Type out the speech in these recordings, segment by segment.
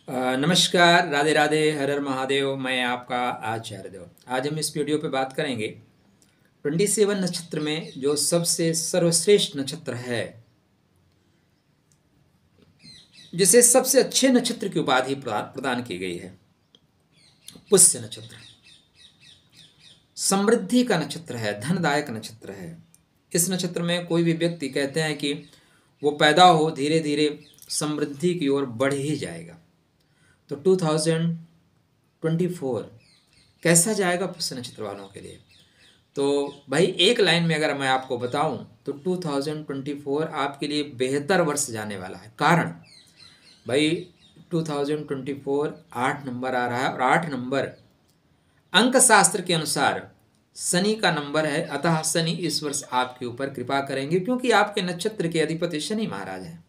नमस्कार, राधे राधे, हर हर महादेव। मैं आपका आचार्य देव। आज हम इस वीडियो पे बात करेंगे 27 नक्षत्र में जो सबसे सर्वश्रेष्ठ नक्षत्र है, जिसे सबसे अच्छे नक्षत्र की उपाधि प्रदान की गई है। पुष्य नक्षत्र समृद्धि का नक्षत्र है, धनदायक नक्षत्र है। इस नक्षत्र में कोई भी व्यक्ति कहते हैं कि वो पैदा हो धीरे धीरे समृद्धि की ओर बढ़ ही जाएगा। तो 2024 कैसा जाएगा पुष्य नक्षत्र वालों के लिए? तो भाई एक लाइन में अगर मैं आपको बताऊं तो 2024 आपके लिए बेहतर वर्ष जाने वाला है। कारण भाई 2024 8 नंबर आ रहा है और 8 नंबर अंक शास्त्र के अनुसार शनि का नंबर है। अतः शनि इस वर्ष आपके ऊपर कृपा करेंगे, क्योंकि आपके नक्षत्र के अधिपति शनि महाराज हैं।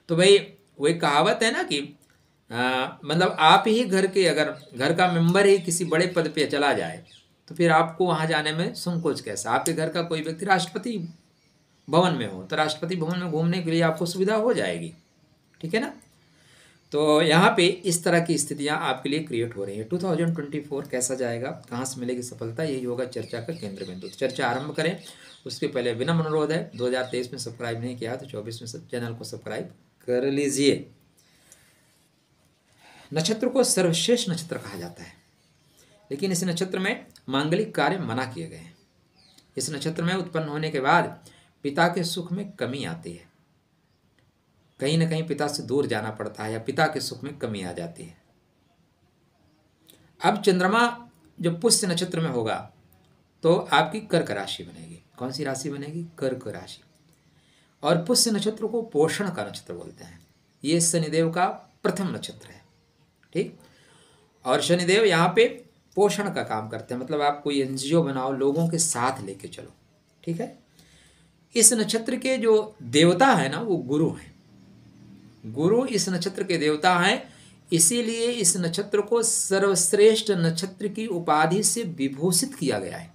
तो भाई वो एक कहावत है ना कि मतलब आप ही घर के, अगर घर का मेंबर ही किसी बड़े पद पे चला जाए तो फिर आपको वहाँ जाने में संकोच कैसा? आपके घर का कोई व्यक्ति राष्ट्रपति भवन में हो तो राष्ट्रपति भवन में घूमने के लिए आपको सुविधा हो जाएगी, ठीक है ना। तो यहाँ पे इस तरह की स्थितियाँ आपके लिए क्रिएट हो रही हैं। 2024 कैसा जाएगा, कहाँ से मिलेगी सफलता, यही होगा चर्चा का केंद्र बिंदु। तो चर्चा आरंभ करें उसके पहले विनम्र अनुरोध है, 2023 में सब्सक्राइब नहीं किया तो 24 में चैनल को सब्सक्राइब कर लीजिए। नक्षत्र को सर्वश्रेष्ठ नक्षत्र कहा जाता है, लेकिन इस नक्षत्र में मांगलिक कार्य मना किए गए हैं। इस नक्षत्र में उत्पन्न होने के बाद पिता के सुख में कमी आती है, कहीं ना कहीं पिता से दूर जाना पड़ता है या पिता के सुख में कमी आ जाती है। अब चंद्रमा जब पुष्य नक्षत्र में होगा तो आपकी कर्क राशि बनेगी। कौन सी राशि बनेगी? कर्क राशि। और पुष्य नक्षत्र को पोषण का नक्षत्र बोलते हैं। ये शनिदेव का प्रथम नक्षत्र है, ठीक। और शनिदेव यहाँ पे पोषण का काम करते हैं, मतलब आप कोई एनजीओ बनाओ, लोगों के साथ लेके चलो, ठीक है। इस नक्षत्र के जो देवता है ना वो गुरु हैं। गुरु इस नक्षत्र के देवता हैं, इसीलिए इस नक्षत्र को सर्वश्रेष्ठ नक्षत्र की उपाधि से विभूषित किया गया है।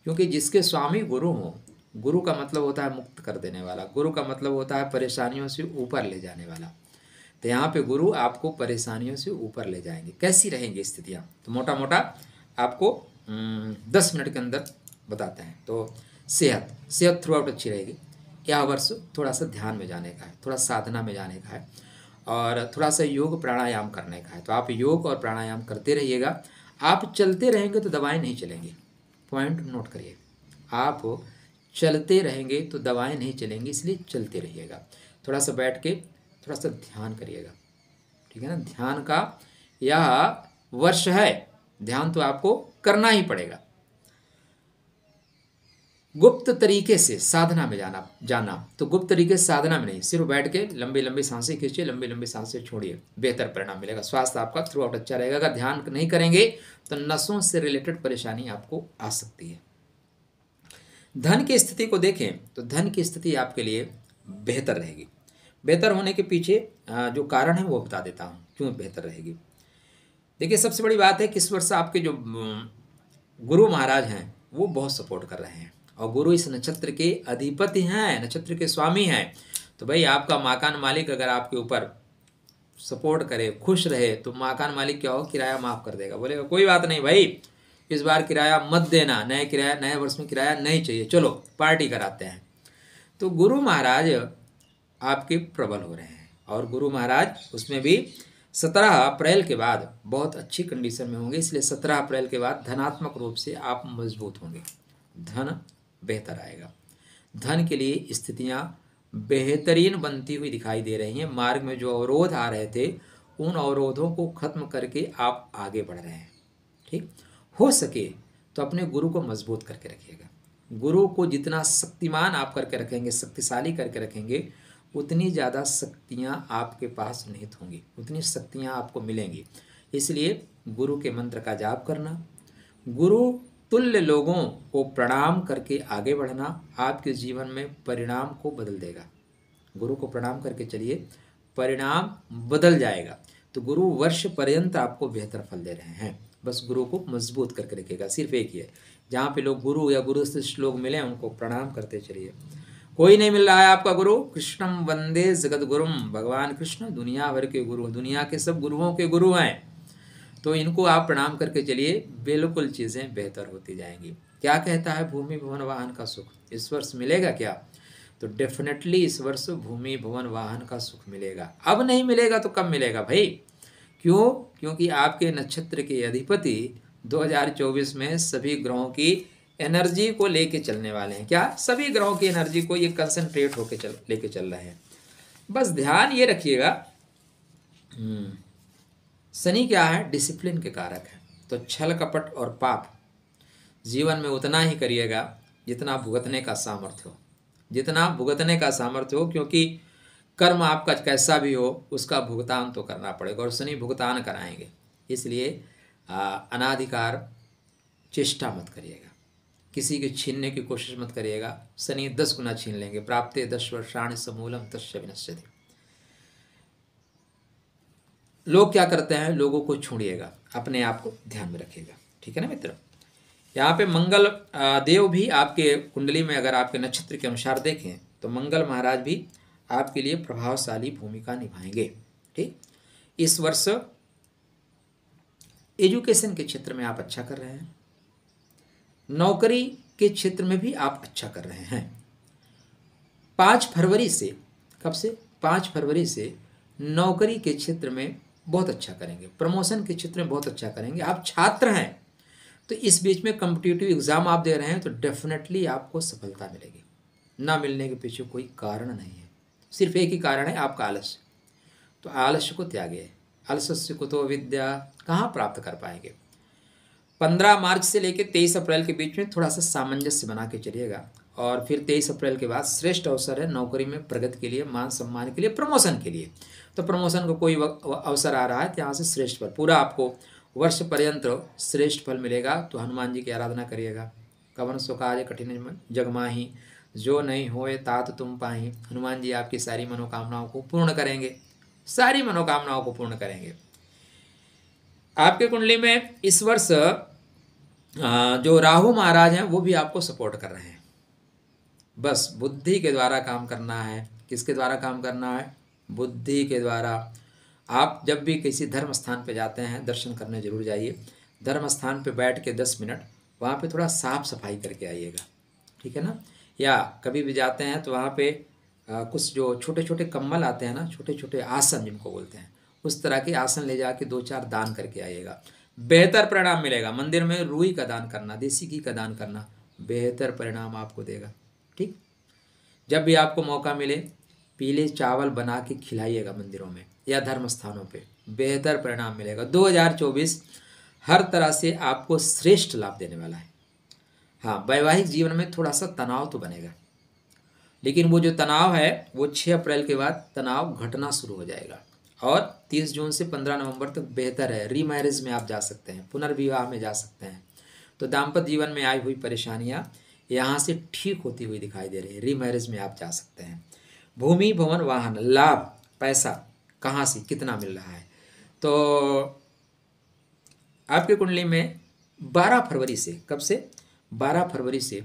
क्योंकि जिसके स्वामी गुरु हो, गुरु का मतलब होता है मुक्त कर देने वाला, गुरु का मतलब होता है परेशानियों से ऊपर ले जाने वाला। तो यहाँ पे गुरु आपको परेशानियों से ऊपर ले जाएंगे। कैसी रहेंगी स्थितियाँ, तो मोटा मोटा आपको 10 मिनट के अंदर बताते हैं। तो सेहत थ्रू आउट अच्छी रहेगी। यह वर्ष थोड़ा सा ध्यान में जाने का है, थोड़ा साधना में जाने का है और थोड़ा सा योग प्राणायाम करने का है। तो आप योग और प्राणायाम करते रहिएगा। आप चलते रहेंगे तो दवाएं नहीं चलेंगी, पॉइंट नोट करिए। आप चलते रहेंगे तो दवाएं नहीं चलेंगी, इसलिए चलते रहिएगा। थोड़ा सा बैठ के थोड़ा सा ध्यान करिएगा, ठीक है ना। ध्यान का यह वर्ष है, ध्यान तो आपको करना ही पड़ेगा। गुप्त तरीके से साधना में जाना तो गुप्त तरीके से साधना में नहीं, सिर्फ बैठ के लंबी लंबी सांसें खींचिए, लंबी लंबी सांसें छोड़िए, बेहतर परिणाम मिलेगा। स्वास्थ्य आपका थ्रू आउट अच्छा रहेगा। अगर ध्यान नहीं करेंगे तो नसों से रिलेटेड परेशानी आपको आ सकती है। धन की स्थिति को देखें तो धन की स्थिति आपके लिए बेहतर रहेगी। बेहतर होने के पीछे जो कारण है वो बता देता हूँ क्यों बेहतर रहेगी। देखिए, सबसे बड़ी बात है कि इस वर्ष आपके जो गुरु महाराज हैं वो बहुत सपोर्ट कर रहे हैं, और गुरु इस नक्षत्र के अधिपति हैं, नक्षत्र के स्वामी हैं। तो भाई आपका मकान मालिक अगर आपके ऊपर सपोर्ट करे, खुश रहे, तो मकान मालिक क्या हो, किराया माफ़ कर देगा। बोलेगा कोई बात नहीं भाई, इस बार किराया मत देना, नए वर्ष में किराया नहीं चाहिए, चलो पार्टी कराते हैं। तो गुरु महाराज आपके प्रबल हो रहे हैं, और गुरु महाराज उसमें भी 17 अप्रैल के बाद बहुत अच्छी कंडीशन में होंगे। इसलिए 17 अप्रैल के बाद धनात्मक रूप से आप मजबूत होंगे, धन बेहतर आएगा। धन के लिए स्थितियां बेहतरीन बनती हुई दिखाई दे रही हैं। मार्ग में जो अवरोध आ रहे थे उन अवरोधों को खत्म करके आप आगे बढ़ रहे हैं, ठीक। हो सके तो अपने गुरु को मजबूत करके रखिएगा। गुरु को जितना शक्तिमान आप करके रखेंगे, शक्तिशाली करके रखेंगे, उतनी ज़्यादा शक्तियाँ आपके पास निहित होंगी, उतनी शक्तियाँ आपको मिलेंगी। इसलिए गुरु के मंत्र का जाप करना, गुरु तुल्य लोगों को प्रणाम करके आगे बढ़ना आपके जीवन में परिणाम को बदल देगा। गुरु को प्रणाम करके चलिए, परिणाम बदल जाएगा। तो गुरु वर्ष पर्यंत आपको बेहतर फल दे रहे हैं। बस गुरु को मजबूत करके रखिएगा। सिर्फ एक ही है, जहाँ पे लोग गुरु या गुरु शिष्य लोग मिले उनको प्रणाम करते चलिए, कोई नहीं मिल रहा है आपका गुरु। कृष्णम वंदे जगत गुरुम, भगवान कृष्ण दुनिया भर के गुरु, दुनिया के सब गुरुओं के गुरु हैं। तो इनको आप प्रणाम करके चलिए, बिल्कुल चीज़ें बेहतर होती जाएंगी। क्या कहता है भूमि भवन वाहन का सुख इस वर्ष मिलेगा क्या? तो डेफिनेटली इस वर्ष भूमि भवन वाहन का सुख मिलेगा। अब नहीं मिलेगा तो कब मिलेगा भाई? क्यों? क्योंकि आपके नक्षत्र के अधिपति 2024 में सभी ग्रहों की एनर्जी को लेके चलने वाले हैं। क्या? सभी ग्रहों की एनर्जी को ये कंसंट्रेट होके लेके चल रहे हैं। बस ध्यान ये रखिएगा, शनि क्या है? डिसिप्लिन के कारक है। तो छल कपट और पाप जीवन में उतना ही करिएगा जितना भुगतने का सामर्थ्य हो, जितना भुगतने का सामर्थ्य हो, क्योंकि कर्म आपका कैसा भी हो उसका भुगतान तो करना पड़ेगा और शनि भुगतान कराएंगे। इसलिए अनाधिकार चेष्टा मत करिएगा, किसी के छीनने की कोशिश मत करिएगा। शनि 10 गुना छीन लेंगे। प्राप्ते 10 वर्षाणि समूलम तस्य विनश्यति। लोग क्या करते हैं? लोगों को छोड़िएगा, अपने आप को ध्यान में रखिएगा। ठीक है ना मित्र? यहाँ पे मंगल देव भी आपके कुंडली में अगर आपके नक्षत्र के अनुसार देखें तो मंगल महाराज भी आपके लिए प्रभावशाली भूमिका निभाएंगे। ठीक, इस वर्ष एजुकेशन के क्षेत्र में आप अच्छा कर रहे हैं, नौकरी के क्षेत्र में भी आप अच्छा कर रहे हैं। 5 फरवरी से, कब से? 5 फरवरी से नौकरी के क्षेत्र में बहुत अच्छा करेंगे, प्रमोशन के क्षेत्र में बहुत अच्छा करेंगे। आप छात्र हैं तो इस बीच में कॉम्पिटिटिव एग्जाम आप दे रहे हैं तो डेफिनेटली आपको सफलता मिलेगी। ना मिलने के पीछे कोई कारण नहीं है, सिर्फ एक ही कारण है, आपका आलस्य। तो आलस्य को त्यागिए। आलस्य को तो विद्या कहाँ प्राप्त कर पाएंगे। 15 मार्च से लेकर 23 अप्रैल के बीच में थोड़ा सा सामंजस्य बना के चलिएगा और फिर 23 अप्रैल के बाद श्रेष्ठ अवसर है नौकरी में प्रगति के लिए, मान सम्मान के लिए, प्रमोशन के लिए। तो प्रमोशन को कोई अवसर आ रहा है तो यहाँ से श्रेष्ठ फल, पूरा आपको वर्ष पर्यंत श्रेष्ठ फल मिलेगा। तो हनुमान जी की आराधना करिएगा। कवन सो काज कठिन जग माही, जो नहीं होए तात तुम पाही। हनुमान जी आपकी सारी मनोकामनाओं को पूर्ण करेंगे, सारी मनोकामनाओं को पूर्ण करेंगे। आपके कुंडली में इस वर्ष जो राहु महाराज हैं वो भी आपको सपोर्ट कर रहे हैं। बस बुद्धि के द्वारा काम करना है। किसके द्वारा काम करना है? बुद्धि के द्वारा। आप जब भी किसी धर्म स्थान पे जाते हैं दर्शन करने जरूर जाइए। धर्म स्थान पे बैठ के 10 मिनट वहाँ पे थोड़ा साफ सफाई करके आइएगा। ठीक है ना? या कभी भी जाते हैं तो वहाँ पे कुछ जो छोटे छोटे कम्बल आते हैं ना, छोटे छोटे आसन जिनको बोलते हैं, उस तरह के आसन ले जाके 2-4 दान करके आइएगा, बेहतर परिणाम मिलेगा। मंदिर में रुई का दान करना, देसी घी का दान करना बेहतर परिणाम आपको देगा। ठीक, जब भी आपको मौका मिले पीले चावल बना के खिलाइएगा मंदिरों में या धर्म स्थानों पे, बेहतर परिणाम मिलेगा। 2024 हर तरह से आपको श्रेष्ठ लाभ देने वाला है। हाँ, वैवाहिक जीवन में थोड़ा सा तनाव तो बनेगा, लेकिन वो जो तनाव है वो 6 अप्रैल के बाद तनाव घटना शुरू हो जाएगा और 30 जून से 15 नवंबर तक बेहतर है। रीमैरिज में आप जा सकते हैं, पुनर्विवाह में जा सकते हैं। तो दाम्पत्य जीवन में आई हुई परेशानियाँ यहाँ से ठीक होती हुई दिखाई दे रही है। रीमैरिज में आप जा सकते हैं। भूमि भवन वाहन लाभ, पैसा कहाँ से कितना मिल रहा है? तो आपके कुंडली में 12 फरवरी से, कब से? 12 फरवरी से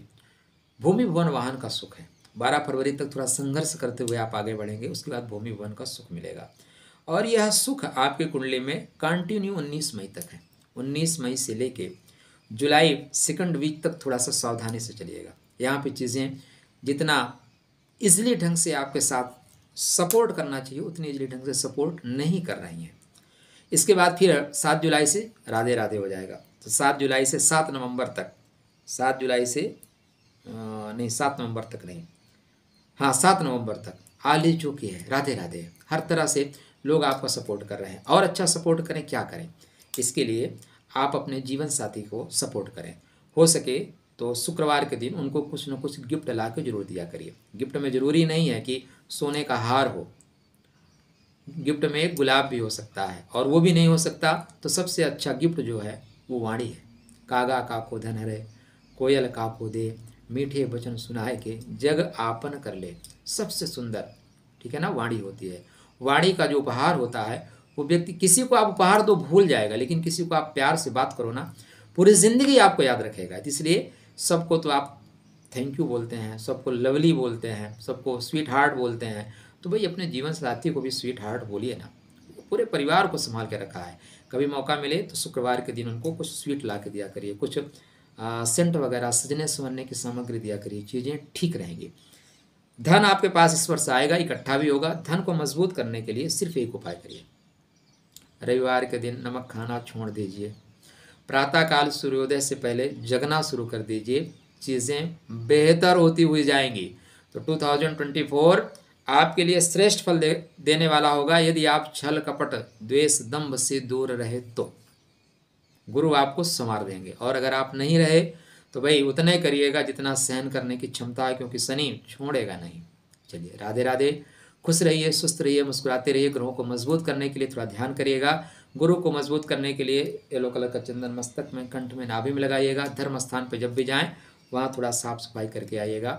भूमि भवन वाहन का सुख है। 12 फरवरी तक थोड़ा संघर्ष करते हुए आप आगे बढ़ेंगे, उसके बाद भूमि भवन का सुख मिलेगा। और यह सुख आपके कुंडली में कंटिन्यू 19 मई तक है। 19 मई से लेके जुलाई 2nd वीक तक थोड़ा सा सावधानी से चलिएगा। यहाँ पे चीज़ें जितना इजली ढंग से आपके साथ सपोर्ट करना चाहिए उतनी इजली ढंग से सपोर्ट नहीं कर रही हैं। इसके बाद फिर 7 जुलाई से राधे राधे हो जाएगा। तो 7 जुलाई से 7 नवंबर तक, 7 जुलाई से नहीं 7 नवंबर तक नहीं, हाँ 7 नवंबर तक आली चूकी है, राधे राधे। हर तरह से लोग आपका सपोर्ट कर रहे हैं और अच्छा सपोर्ट करें। क्या करें? इसके लिए आप अपने जीवन साथी को सपोर्ट करें। हो सके तो शुक्रवार के दिन उनको कुछ न कुछ गिफ्ट ला के जरूर दिया करिए। गिफ्ट में ज़रूरी नहीं है कि सोने का हार हो, गिफ्ट में एक गुलाब भी हो सकता है, और वो भी नहीं हो सकता तो सबसे अच्छा गिफ्ट जो है वो वाणी है। कागा काको धन हरे, कोयल काको दे, मीठे वचन सुनाए के, जग आपन कर ले। सबसे सुंदर, ठीक है ना, वाणी होती है। वाणी का जो उपहार होता है वो व्यक्ति, किसी को आप उपहार दो भूल जाएगा, लेकिन किसी को आप प्यार से बात करो ना, पूरी ज़िंदगी आपको याद रखेगा। इसलिए सबको तो आप थैंक यू बोलते हैं, सबको लवली बोलते हैं, सबको स्वीट हार्ट बोलते हैं, तो भाई अपने जीवन साथी को भी स्वीट हार्ट बोलिए ना। पूरे परिवार को संभाल के रखा है। कभी मौका मिले तो शुक्रवार के दिन उनको कुछ स्वीट ला के दिया करिए, कुछ सेंट वगैरह सजने संवरने की सामग्री दिया करिए, चीज़ें ठीक रहेंगी। धन आपके पास इस वर्ष आएगा, इकट्ठा भी होगा। धन को मजबूत करने के लिए सिर्फ एक उपाय करिए, रविवार के दिन नमक खाना छोड़ दीजिए, प्रातःकाल सूर्योदय से पहले जगना शुरू कर दीजिए, चीज़ें बेहतर होती हुई जाएंगी। तो 2024 आपके लिए श्रेष्ठ फल देने वाला होगा यदि आप छल कपट द्वेष दंभ से दूर रहे तो गुरु आपको संवार देंगे। और अगर आप नहीं रहे तो भाई उतने करिएगा जितना सहन करने की क्षमता है, क्योंकि शनि छोड़ेगा नहीं। चलिए, राधे राधे, खुश रहिए, सुस्त रहिए, मुस्कुराते रहिए। ग्रहों को मजबूत करने के लिए थोड़ा ध्यान करिएगा। गुरु को मजबूत करने के लिए येलो कलर का चंदन मस्तक में, कंठ में, नाभि में लगाइएगा। धर्म स्थान पर जब भी जाएं वहाँ थोड़ा साफ सफाई करके आइएगा।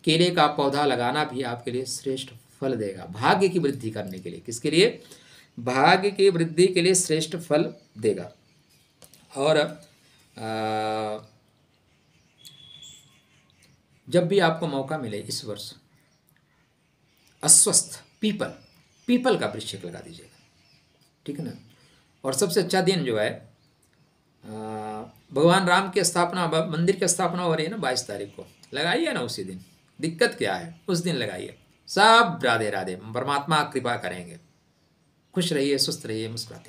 केले का पौधा लगाना भी आपके लिए श्रेष्ठ फल देगा, भाग्य की वृद्धि करने के लिए। किसके लिए? भाग्य की वृद्धि के लिए श्रेष्ठ फल देगा। और जब भी आपको मौका मिले इस वर्ष अस्वस्थ पीपल का वृक्ष लगा दीजिएगा, ठीक है ना। और सबसे अच्छा दिन जो है भगवान राम की स्थापना, मंदिर की स्थापना हो रही है ना 22 तारीख को, लगाइए ना उसी दिन। दिक्कत क्या है, उस दिन लगाइए। सब राधे राधे, परमात्मा कृपा करेंगे। खुश रहिए, सुस्त रहिए, मुस्कुराते